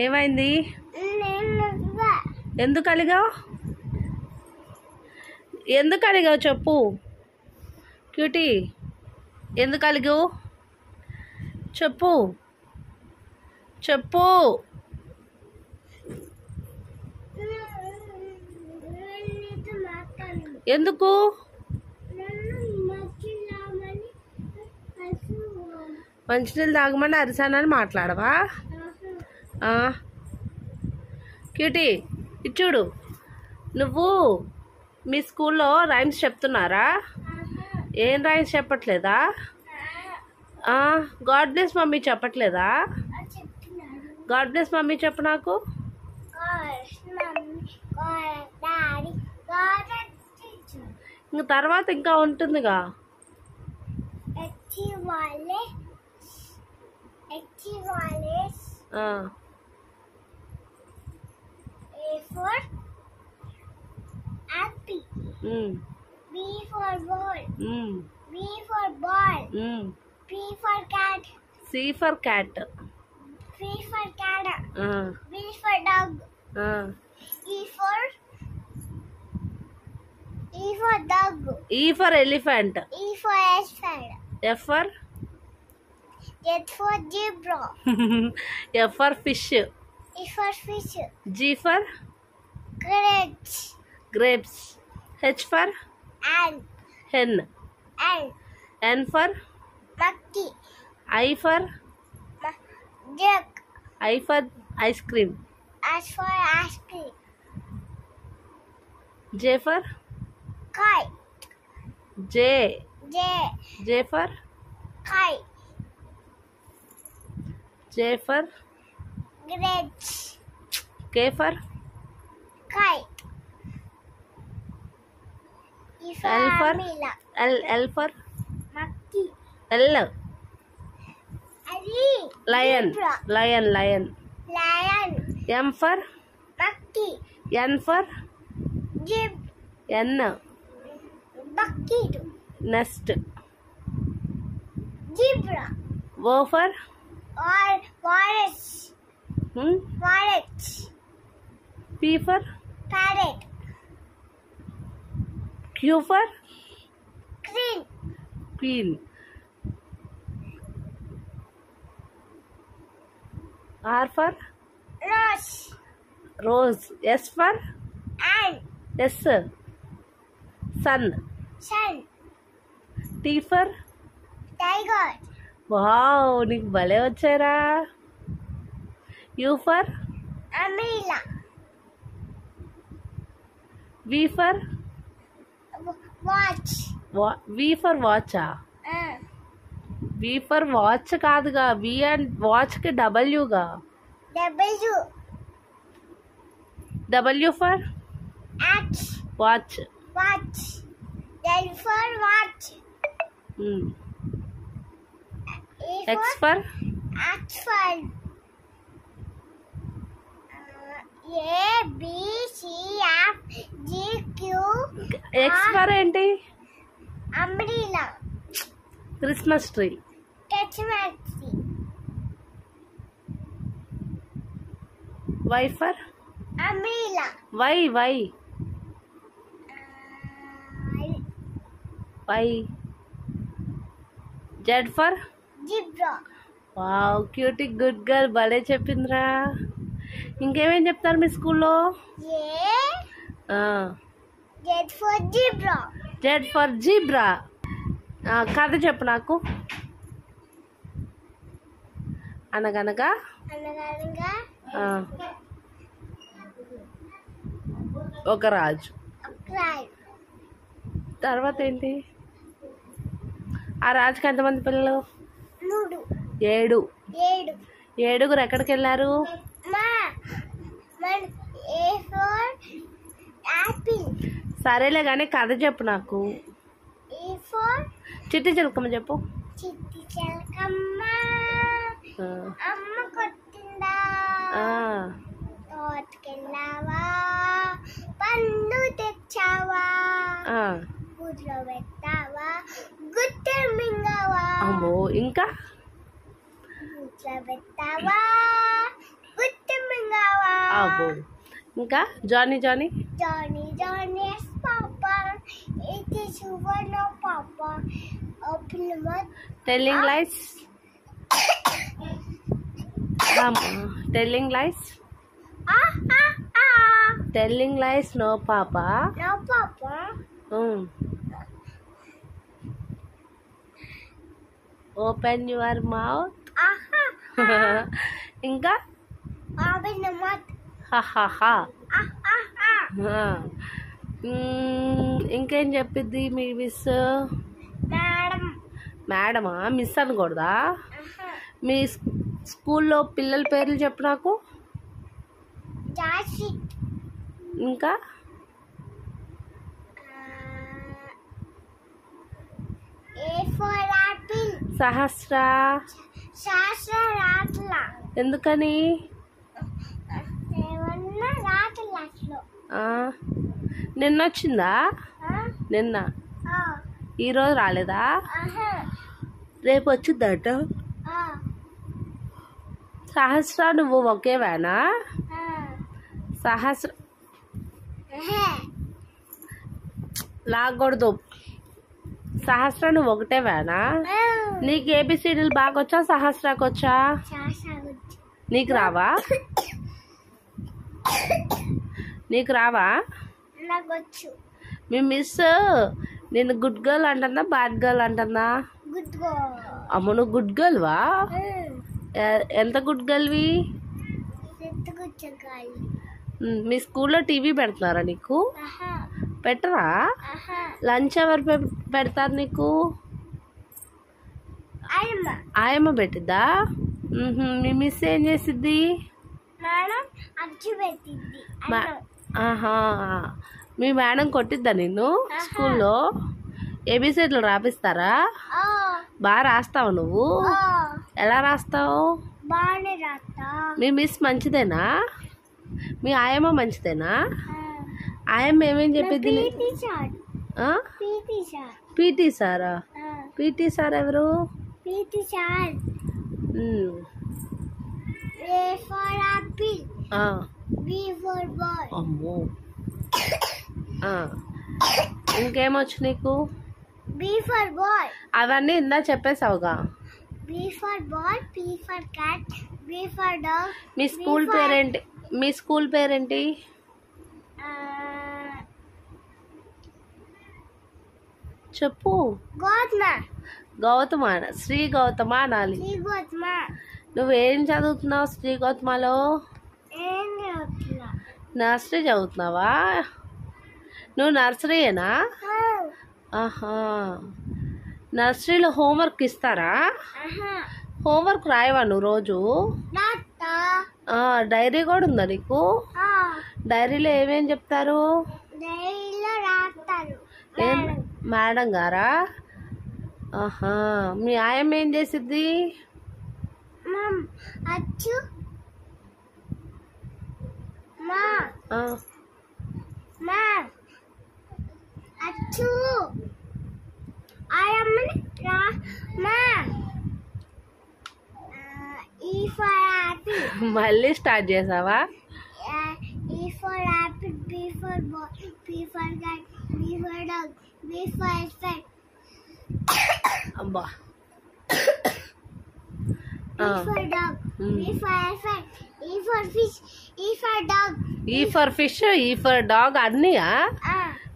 ఏమైంది? ఎందుకు అలిగావు? ఎందుకు అలిగావు చెప్పు క్యూటీ. ఎందుకు అలిగావు చెప్పు చెప్పు. ఎందుకు? మంచినీళ్ళు తాగమని అరిసానని మాట్లాడవా? క్యూటీ ఇచ్చుడు. నువ్వు మీ స్కూల్లో రైమ్స్ చెప్తున్నారా? ఏం రైమ్స్ చెప్పట్లేదా? గాడ్ బ్లెస్ మమ్మీ చెప్పట్లేదా? గాడ్ బ్లెస్ మమ్మీ చెప్పు నాకు. ఇంక తర్వాత ఇంకా ఉంటుందిగా. A for apple. B for ball. B for ball. P for cat. C for cat. C for cat. D for dog. E for dog. E for elephant. E for elephant. F for Z for zebra. F for fish. E for fish. G for grapes. Grapes. H for hen. N for monkey. I for duck. I for ice cream. S for ice cream. J for kite. J for kite. J for grapes. K for kite. E for L for umbrella. L for monkey. L lion. Lion. Lion. M for monkey. N for N bucket. nest. Zebra. O for wallet. Wallet. P for parrot. Q for queen. R for rose. S for S sun. T for tiger. Wow, నీకు భలే వచ్చారా. U for umbrella. V for watch. V for watch. V for watch కాదుగా, V and watch కి W గా. W for watch. Then for watch. X for A B C F G Q. X for ఏంటి? umbrella. Christmas tree. Y for umbrella. Y. Z for zebra. Wow, cutie good girl, భలే చెప్పిందిరా. ఇంకేమేం చెప్తారు మీ స్కూల్లో? Z for zebra. Z for zebra. కథ చెప్పు నాకు. అనగనగా ఒక రాజు. తర్వాత ఏంటి? ఆ రాజుకి ఎంతమంది పిల్లలు? 7. 7 ఎక్కడికి వెళ్ళారు? సరేలే కానీ కథ చెప్పు నాకు. చిట్టి చిలకమ్మ చెప్పు. చిట్టి చిలకమ్మ అమ్మ కొట్టిందా, తోటకెళ్ళావా, పండు తెచ్చావా, గుడ్లో పెట్టావా, గుడ్డ మింగావా. అమ్మో, ఇంకా గుడ్లో పెట్టావా, గుడ్డ అబ్బో. ఇంకా Johnny Johnny Johnny, Johnny is Papa. It is over no Papa. Open the mouth. Telling lies. Telling lies. Ah, ah, ah. Telling lies no papa. No Papa. Open your mouth. Aha. ఇంకా Open the mouth. హహహా. Ah, ah, ah. ఇంకేం చెప్పిద్ది మీ miss? Madam. మేడమా? Miss అనకూడదా? Aha. మీ స్కూల్లో పిల్లల పేర్లు చెప్పు నాకు. That's it. ఇంకా A for apple. Sahasra. Shasha Ratla. ఎందుకని? ఏమన్నా రాట్లలో. నిన్న వచ్చిందా? నిన్న. ఈరోజు రాలేదా? రేపు వచ్చిందట. సహస్ర నువ్వు ఒకేవేనా? సహస్ర లాగకూడదు. సహస్ర నువ్వు ఒకటేవేనా? నీకు ఏబిసిడీలు బాగా వచ్చా? సహస్రాకి వచ్చా? నీకు రావా? నీకు రావా? నాకొచ్చు. మీ మిస్ నేను గుడ్ గర్ల్ అంటుందా బ్యాడ్ గర్ల్ అంటుందా? Good girl. అమ్మ నువ్వు గుడ్ గర్ల్వా? ఎంత గుడ్ గర్ల్వి? మీ స్కూల్లో టీవీ పెడుతున్నారా నీకు? పెట్టరా? లంచ్ ఎవరు పెడతారు నీకు? ఆయమ్మ పెట్టిద్దా? మీ మిస్ ఏం చేసిద్ది? ఆహా. మీ మేడం కొట్టిద్దా నిన్ను స్కూల్లో? ఏబిసిడీలు రాపిస్తారా? బాగా రాస్తావు నువ్వు? ఎలా రాస్తావు? మీ మిస్ మంచిదేనా? మీ ఆయమ్మ మంచిదేనా? ఆయమ్మ ఏమేం చెప్పిద్ది? పీటీ సారా? పీటీ సార్ ఎవరు? అమ్మో. ఇంకేమొచ్చు నీకు? అవన్నీ ఇందా చెప్పేసావుగా. మీ స్కూల్ పేరేంటి? మీ స్కూల్ పేరేంటి? చెప్పు. గౌతమ. శ్రీ గౌతమ అనాలి. నువ్వేం చదువుతున్నావు శ్రీ గౌతమలో? నర్సరీ చదువుతున్నావా? నువ్వు నర్సరీయేనా? ఆహా. నర్సరీలో హోంవర్క్ ఇస్తారా? హోంవర్క్ రాయవా నువ్వు రోజు? డైరీ కూడా ఉందా నీకు? డైరీలో ఏమేం చెప్తారు? మేడం గారా? ఆహా. మీ ఆయమ్మ ఏం చేసిద్ది? మళ్ళీ స్టార్ట్ చేసావా? అబ్బా. ఈ ఫర్ ఫిష్, ఈ ఫర్ డాగ్ అన్నీయా?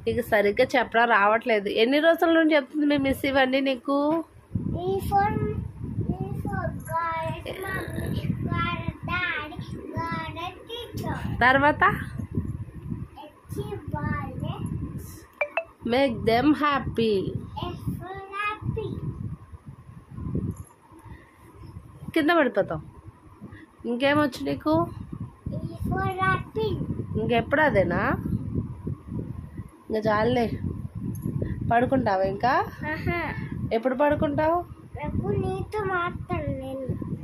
నీకు సరిగ్గా చెప్పడం రావట్లేదు. ఎన్ని రోజుల నుంచి చెప్తుంది మీ మిస్ ఇవన్నీ నీకు? తర్వాత మేక్ దెమ్ హ్యాపీ. కింద పడిపోతాం. ఇంకేమొచ్చు నీకు? ఇంకెప్పుడు అదేనా? ఇంకా చాలులే. పడుకుంటావా ఇంకా? ఎప్పుడు పడుకుంటావు?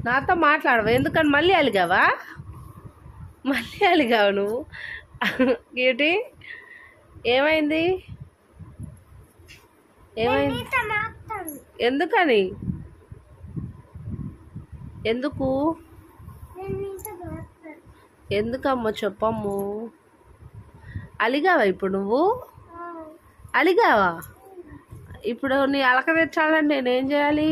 నాతో మాట్లాడవా? ఎందుకని మళ్ళీ అలిగావా? మళ్ళీ అలిగావు నువ్వు? ఏంటి ఏమైంది? ఏమైంది? ఎందుకని? ఎందుకు? ఎందుకమ్మా చెప్పమ్ము. అలిగావా ఇప్పుడు నువ్వు? అలిగావా? ఇప్పుడు నీ అలక తెచ్చాలని నేనేం చేయాలి?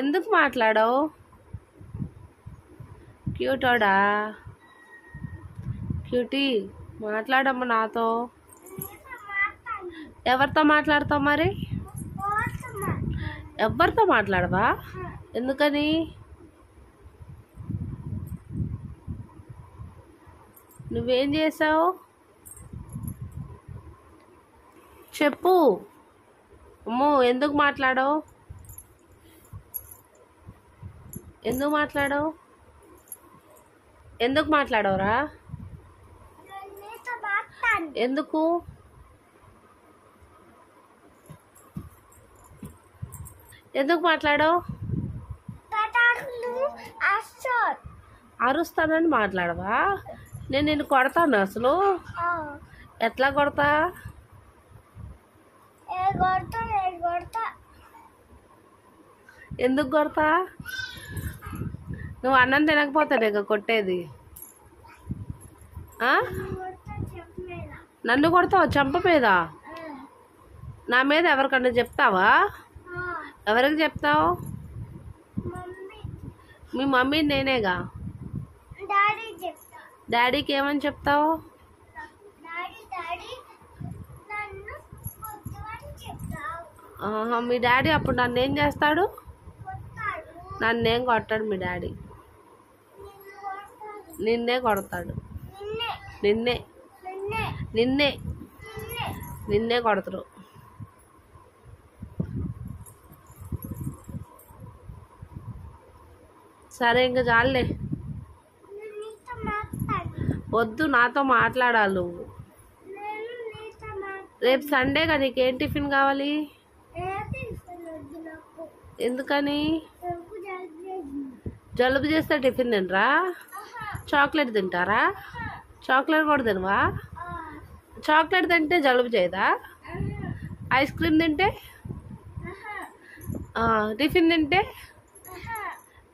ఎందుకు మాట్లాడావు? క్యూటోడా, క్యూటీ మాట్లాడమ్మా నాతో. ఎవరితో మాట్లాడతావు మరి? ఎవరితో మాట్లాడవా? ఎందుకని? నువ్వేం చేసావు చెప్పు. అమ్మో ఎందుకు మాట్లాడావు? ఎందుకు మాట్లాడావు? ఎందుకు మాట్లాడవురా? ఎందుకు? ఎందుకు మాట్లాడావు? అరుస్తానని మాట్లాడవా? నేను నిన్ను కొడతాను అసలు. ఎట్లా కొడతా? ఎందుకు కొడతా? నువ్వు అన్నం తినకపోతే నీకు కొట్టేది. నన్ను కొడతావు చెంప మీద? నా మీద ఎవరికన్నా చెప్తావా? ఎవరికి చెప్తావు? మీ మమ్మీ నేనేగా. డాడీకి ఏమని చెప్తావు? మీ డాడీ అప్పుడు నన్ను ఏం చేస్తాడు? నన్నేం కొట్టాడు మీ డాడీ. నిన్నే కొడతాడు. నిన్నే నిన్నే నిన్నే కొడతారు. సరే ఇంకా చాలులే. వద్దు, నాతో మాట్లాడాలి నువ్వు. రేపు సండేగా, నీకేం టిఫిన్ కావాలి? ఎందుకని? జలుబు చేస్తే టిఫిన్ తినరా? చాక్లెట్ తింటారా? చాక్లెట్ కూడా తినవా? చాక్లెట్ తింటే జలుబు చేయదా? ఐస్ క్రీమ్ తింటే?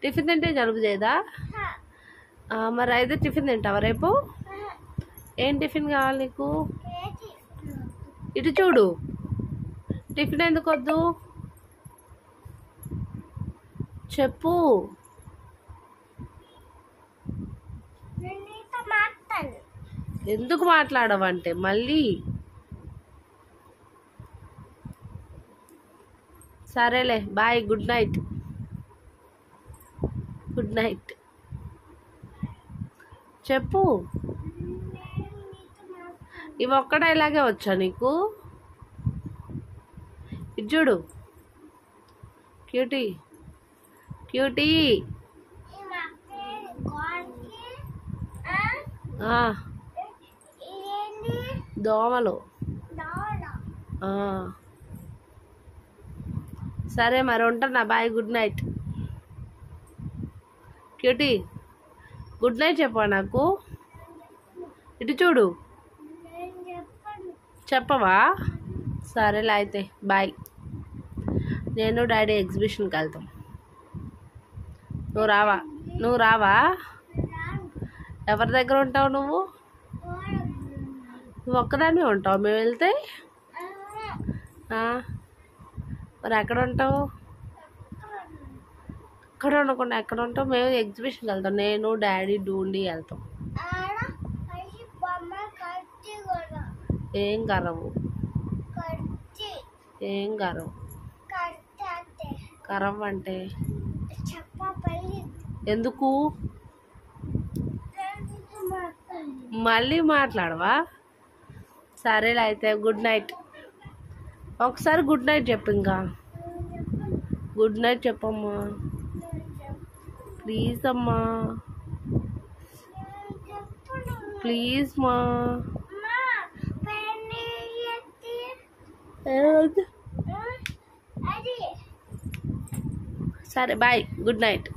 టిఫిన్ తింటే జలుబు చేయదా? మరి అయితే టిఫిన్ తింటావా రేపు? ఏం టిఫిన్ కావాలి నీకు? ఇటు చూడు. టిఫిన్ ఎందుకు వద్దు చెప్పు. ఎందుకు మాట్లాడవంటే మళ్ళీ? సరేలే, bye, good night. Good night చెప్పు. ఇవి ఒక్క డైలాగే వచ్చా నీకు? ఇది చూడు. Cutie, cutie. దోమలు. సరే మరి ఉంటున్నా, bye, good night. Cutie, good night చెప్పా నాకు. ఇటు చూడు. చెప్పవా? సరేలే అయితే, బాయ్. నేను డాడీ ఎగ్జిబిషన్కి వెళ్తాం. నువ్వు రావా? ఎవరి దగ్గర ఉంటావు నువ్వు? నువ్వు ఒక్కదాన్ని ఉంటావు మేము వెళ్తే? మరి ఎక్కడ ఉంటావు? అక్కడ ఉండకుండా ఎక్కడ ఉంటావు? మేము ఎగ్జిబిషన్కి వెళ్తాం. నేను డాడీ డూండి వెళ్తాం. ఏం కరవు? ఏం కరవు? కరవ్ అంటే ఎందుకు? మళ్ళీ మాట్లాడవా? సరేలే అయితే, గుడ్ నైట్. ఒకసారి గుడ్ నైట్ చెప్పు. ఇంకా గుడ్ నైట్ చెప్పమ్మా, ప్లీజ్ అమ్మా, ప్లీజ్ మా. సరే బాయ్, గుడ్ నైట్.